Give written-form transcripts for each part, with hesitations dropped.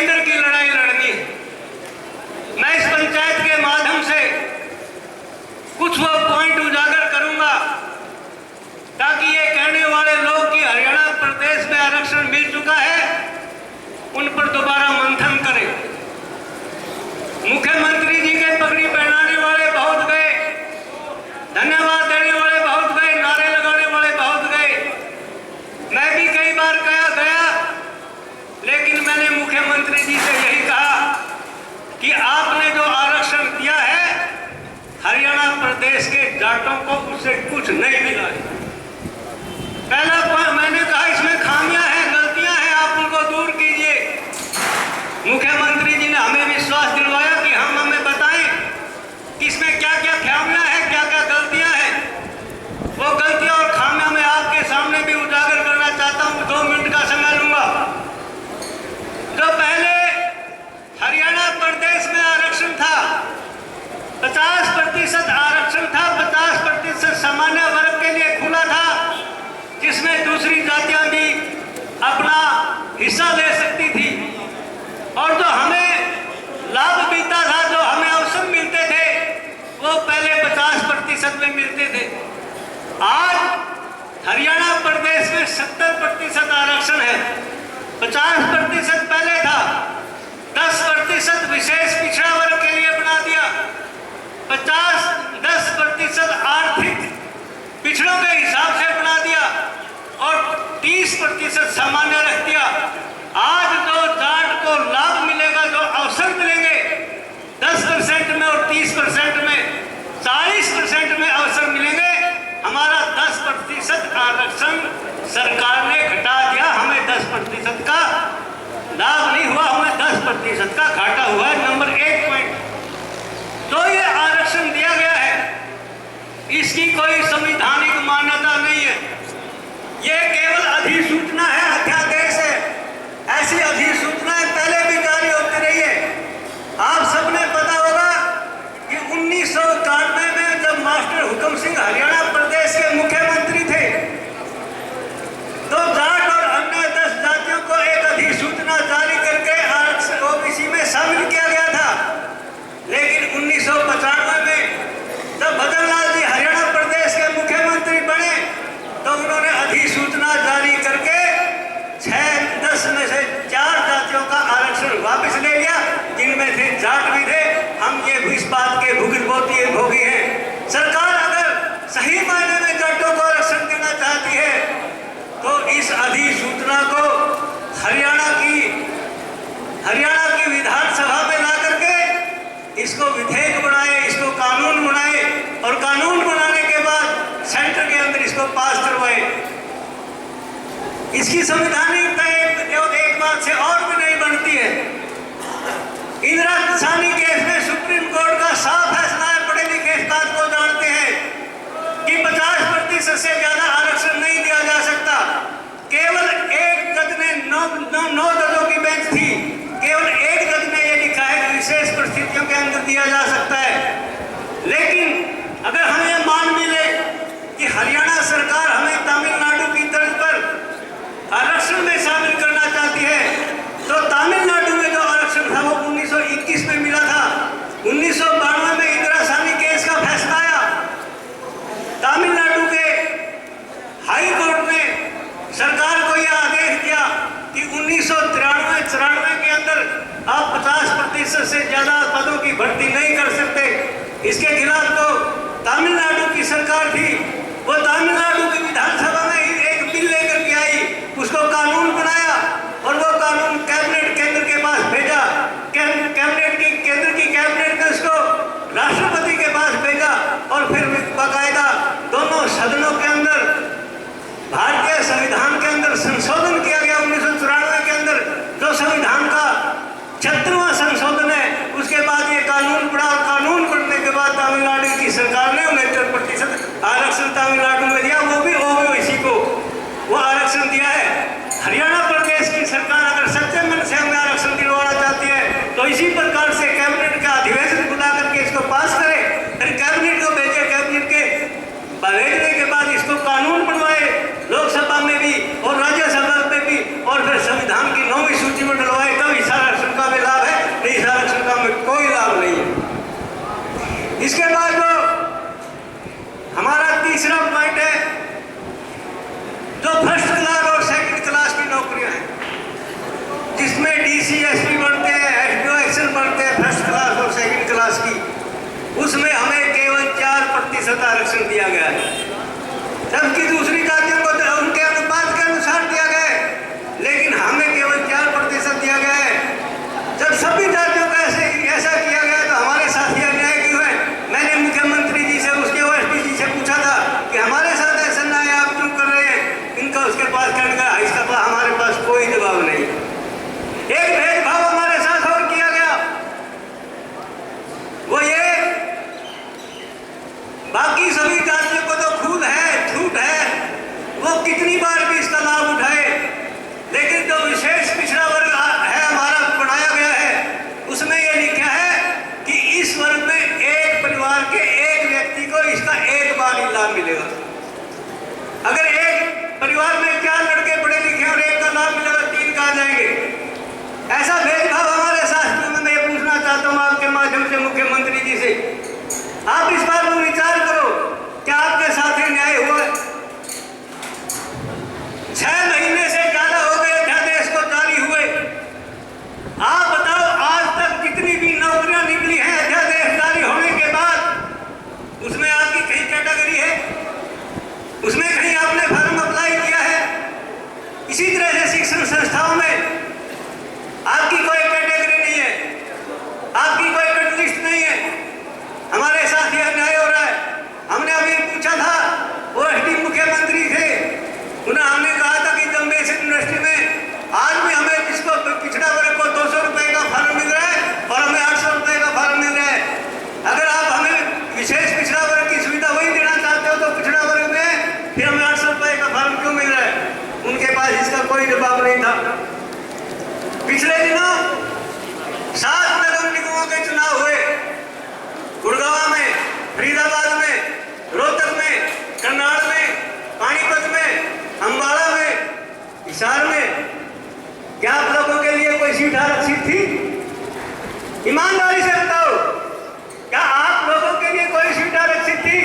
केंद्र की लड़ाई लड़नी है। मैं इस पंचायत के माध्यम से कुछ वो पॉइंट उजागर करूंगा ताकि ये कहने वाले लोग कि हरियाणा प्रदेश में आरक्षण मिल चुका है, उन पर दोबारा मंथन करें। मुख्यमंत्री जी के पगड़ी पहनाने वाले बहुत गए, धन्यवाद देने वाले बहुत गए, नारे लगाने वाले बहुत गए। मैं भी कई बार गया, लेकिन मैंने मुख्यमंत्री जी से यही कहा कि आपने जो आरक्षण दिया है हरियाणा प्रदेश के जाटों को, उससे कुछ नहीं मिला है। पहला मैंने कहा इसमें खामियां हैं, गलतियां हैं, आप उनको दूर कीजिए। मुख्यमंत्री जी ने हमें विश्वास दिलवाया कि हम हमें बताएं कि इसमें क्या क्या खामियां हैं, क्या क्या गलतियां हैं। वो गलतियां और खामियां मैं आपके सामने भी उजागर करना चाहता हूं। 2 मिनट का समय लूंगा। जो पहले हरियाणा प्रदेश में आरक्षण था, 50% आरक्षण था, 50% सामान्य वर्ग के लिए खुला था, जिसमें दूसरी जातियां भी अपना हिस्सा ले सकती थी। और जो हमें लाभ मिलता था, जो हमें अवसर मिलते थे, वो पहले 50% में मिलते थे। आज हरियाणा प्रदेश में 70% आरक्षण है। 50% पहले था, 10% विशेष पिछड़ा वर्ग के लिए बना दिया, 10% आर्थिक पिछड़ों के हिसाब से बना दिया और 30% सामान्य रख दिया। आज जो जाट को लाभ मिलेगा, जो अवसर मिलेंगे 10% में और 30% में, 40% में अवसर मिलेंगे। हमारा 10% आरक्षण सरकार ने घटा दिया, हमें 10% का लाभ नहीं हुआ, हमें 10% का घाटा हुआ है। नंबर 1 पॉइंट, तो ये आरक्षण दिया गया है, इसकी कोई संवैधानिक मान्यता नहीं है। ये केवल अधिसूचना है, अध्यादेश है। ऐसी अधिसूचनाएं पहले भी जारी होती रही है। आप सबने पता होगा कि 1991 में जब मास्टर हुकम सिंह हरियाणा प्रदेश के मुख्यमंत्री थे, तो जाट और अन्य 10 जातियों को एक अधिसूचना जारी करके आरक्षण ओबीसी में शामिल किया गया था। लेकिन 1995 में जब भजन लाल जी हरियाणा प्रदेश के मुख्यमंत्री बने, तो उन्होंने अधिसूचना जारी करके 6-10 में से 4 जातियों का आरक्षण वापस ले लिया, जिनमें से जाट भी थे। हम ये इस बात के भोगी हैं। सरकार अगर सही मायने में जाटों को आरक्षण देना चाहती है, तो इस अधिसूचना को हरियाणा की विधानसभा में ला करके इसको विधेयक बनाए, इसको कानून बनाए, और कानून बनाने के बाद सेंटर के अंदर इसको पास करवाए। इसकी संवैधानिकता एक बात से और भी नहीं बनती है। इंदिरा सानी केस में सुप्रीम कोर्ट का साफ फैसला है, पढ़े लिखे इस बात को जानते हैं कि 50% से ज्यादा आरक्षण नहीं दिया जा सकता। केवल एक जज ने 9 जजों की बेंच थी, केवल एक जज ने यह लिखा है कि विशेष परिस्थितियों के अंदर दिया जा सकता है। लेकिन अगर हमें मान मिले कि हरियाणा सरकार हमें तमिलनाडु की तर्ज पर आरक्षण में शामिल करना चाहती है, तो तमिलनाडु में जो आरक्षण था वो 1921 में मिला था। 1992 में इंदिरा सानी केस का फैसला आया। तमिलनाडु के हाई कोर्ट ने सरकार को यह आदेश दिया कि 1993-94 के अंदर आप 50% से ज्यादा पदों की भर्ती नहीं कर सकते। इसके खिलाफ तो तमिलनाडु की सरकार थी, वो तमिलनाडु की विधानसभा में एक बिल लेकर के आई, उसको कानून बनाया और वो कानून कैबिनेट केंद्र के पास भेजा। केंद्र की कैबिनेट ने उसको राष्ट्रपति के पास भेजा और फिर बाकायदा दोनों सदनों के अंदर भारतीय संविधान के अंदर संशोधन किया गया। 1994 के अंदर जो संविधान का 76वां संशोधन है, उसके बाद ये कानून पड़ा और कानून पढ़ने के बाद तमिलनाडु की सरकार ने 69% आरक्षण तमिलनाडु में दिया। उसके बाद जो हमारा तीसरा पॉइंट है, जो फर्स्ट क्लास और सेकंड क्लास की नौकरियां हैं, जिसमें डीसी एसपी बनते हैं, एसडीओ एक्शन बनते हैं, फर्स्ट क्लास और सेकंड क्लास की, उसमें हमें केवल 4% आरक्षण दिया गया है, जबकि दूसरी जातियों को उनके अनुपात के अनुसार दिया गया है, लेकिन हमें केवल 4% दिया गया है। जब सभी जातियों को ऐसा किया गया तो हमारे साथ ये अन्याय क्यों है? मैंने मुख्यमंत्री जी से, उसके ओएसडी जी से पूछा था कि हमारे साथ ऐसा अन्याय आप क्यों कर रहे हैं? इनका उसके पास कहने का, इसका पास हमारे पास कोई जवाब नहीं। एक भेदभाव हमारे साथ और किया गया, वो ये, बाकी सभी जातियों को तो खून है, छूट है, वो कितनी बार भी इसका लाभ उठाए, लेकिन जो विशेष पिछड़ा वर्ग है हमारा बनाया गया है, उसमें ये लिखा है कि इस वर्ग में एक परिवार के एक व्यक्ति को इसका एक बार ही लाभ मिलेगा। अगर एक परिवार में 4 लड़के पढ़े लिखे और एक का लाभ मिलेगा, 3 कहाँ जाएंगे? ऐसा भेदभाव हमारे साथ क्यों? मैं ये पूछना चाहता हूँ आपके माध्यम से मुख्यमंत्री जी से, आप इस बार पर विचार करो, क्या आपके साथ ही न्याय हुआ है? 6 महीने से ज्यादा हो गए अध्यादेश को जारी हुए, आप बताओ आज तक जितनी भी नौकरियां निकली हैं अध्यादेश जारी होने के बाद, उसमें आपकी कहीं कैटेगरी है? उसमें कहीं आपने फॉर्म अप्लाई किया है? इसी तरह से शिक्षण संस्थाओं में आपकी कोई कैटेगरी नहीं है, आपकी कोई कट लिस्ट नहीं है। हमारे साथ यह अन्याय हो रहा है। हमने अभी पूछा था, ओएसडी मुख्यमंत्री थे, उन्हें हमने कहा था कि जब बेसिक यूनिवर्सिटी में आज भी हमें जिसको पिछड़ा वर्ग को 200 रुपए का फॉर्म मिल रहा है और हमें 800 रुपए का फॉर्म मिल रहा है। अगर आप हमें विशेष पिछड़ा वर्ग की सुविधा वही देना चाहते हो तो पिछड़ा वर्ग में फिर हमें 800 रुपए का फॉर्म क्यों मिल रहा है? उनके पास इसका कोई जवाब नहीं था। पिछले दिनों 7 नगर निगमों के चुनाव हुए, गुड़गांव में, फरीदाबाद में, रोहतक में, करनाल में, पानीपत में, अम्बाला में, हिसार में। क्या आप लोगों के लिए कोई सीट आरक्षित थी? ईमानदारी से बताओ, क्या आप लोगों के लिए कोई सीट आरक्षित थी?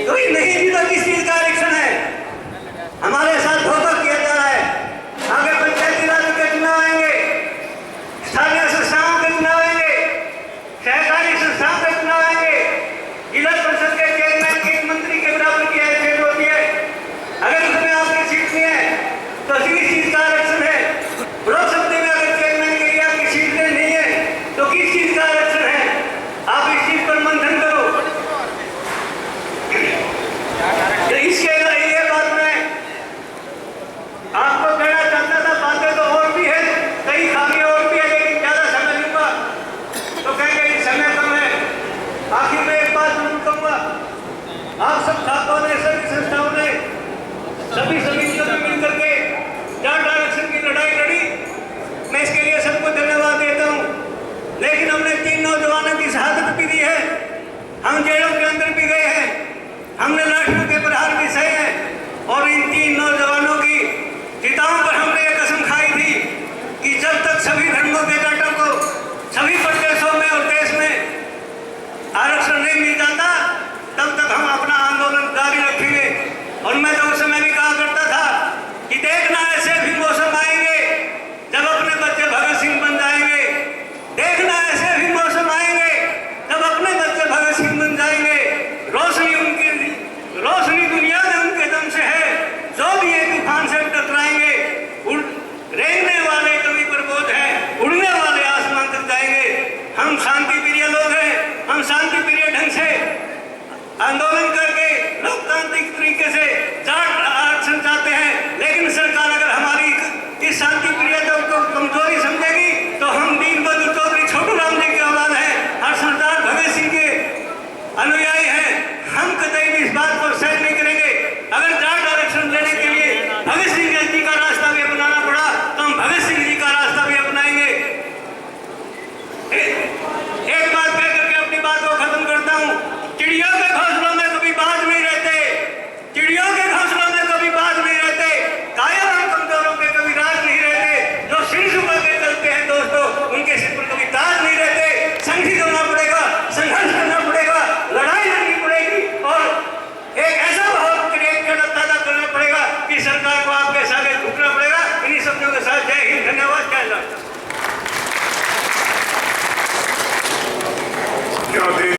कोई नहीं थी। तो किस चीज का आरक्षण है? हमारे साथ धोखा किया जा रहा है। आगे पंचायती राज के चुनाव आएंगे, स्थानीय संस्थाओं के चुनाव आएंगे, सहकारी संस्थाओं के चुनाव आएंगे, जिला परिषद के चेयरमैन की मंत्री के बराबर की हैसियत होती है। अगर उसमें आपकी सीट नहीं है तो किस चीज का आरक्षण है? लोक सभा में अगर चेयरमैन के लिए आपकी सीट नहीं है तो किस चीज का आरक्षण है? आप इस चीज पर मंथन करो। तो इसके ये बात मैं आपको कहना चाहता था। बातें तो और भी है, कई खामियां और भी है, लेकिन ज्यादा समय लूंगा तो कहेंगे कि समय कम है। आखिर में एक बात जरूर कहूंगा, आप सब छात्रों ने, सभी संस्थाओं ने, सभी समितियों ने मिलकर के जाट आरक्षण की लड़ाई लड़ी। मैं इसके लिए सबको धन्यवाद देता हूँ। लेकिन हमने 3 नौजवानों की शहादत भी दी है, हम जेलों के अंदर भी गए हैं, हमने लाठियों के प्रहार भी सहे हैं, और इन 3 नौजवानों की चिताओं पर हमने ये कसम खाई थी कि जब तक सभी धर्मों के जाटों को सभी प्रदेशों में और देश में आरक्षण नहीं मिल जाता तब तक हम अपना आंदोलन जारी रखेंगे। और मैं तो उस समय भी कहा करता था कि देखना ऐसे भी मौसम आएंगे जब अपने बच्चे भगत सिंह बन जाएंगे, देखना ऐसे भी मौसम आएंगे जब अपने बच्चे भगत सिंह बन जाएंगे। रोशनी दुनिया में उनके दम से है, जो भी ये तूफान से टकराएंगे। रेंगने वाले कभी प्रबोध हैं, उड़ने वाले आसमान तक जाएंगे। हम शांति प्रिय लोग हैं, हम शांति प्रिय ढंग से आंदोलन करके लोकतांत्रिक तरीके से जाट आरक्षण चाहते हैं। लेकिन सरकार अगर हमारी इस शांति प्रियता को कमजोरी समझेगी तो हम दीनबंधु चौधरी छोटू राम जी की औलाद हैं, हर सरदार भगत सिंह के अनुयायी हैं। हम कतई भी इस बात को सहन नहीं करेंगे। अगर जाट आरक्षण लेने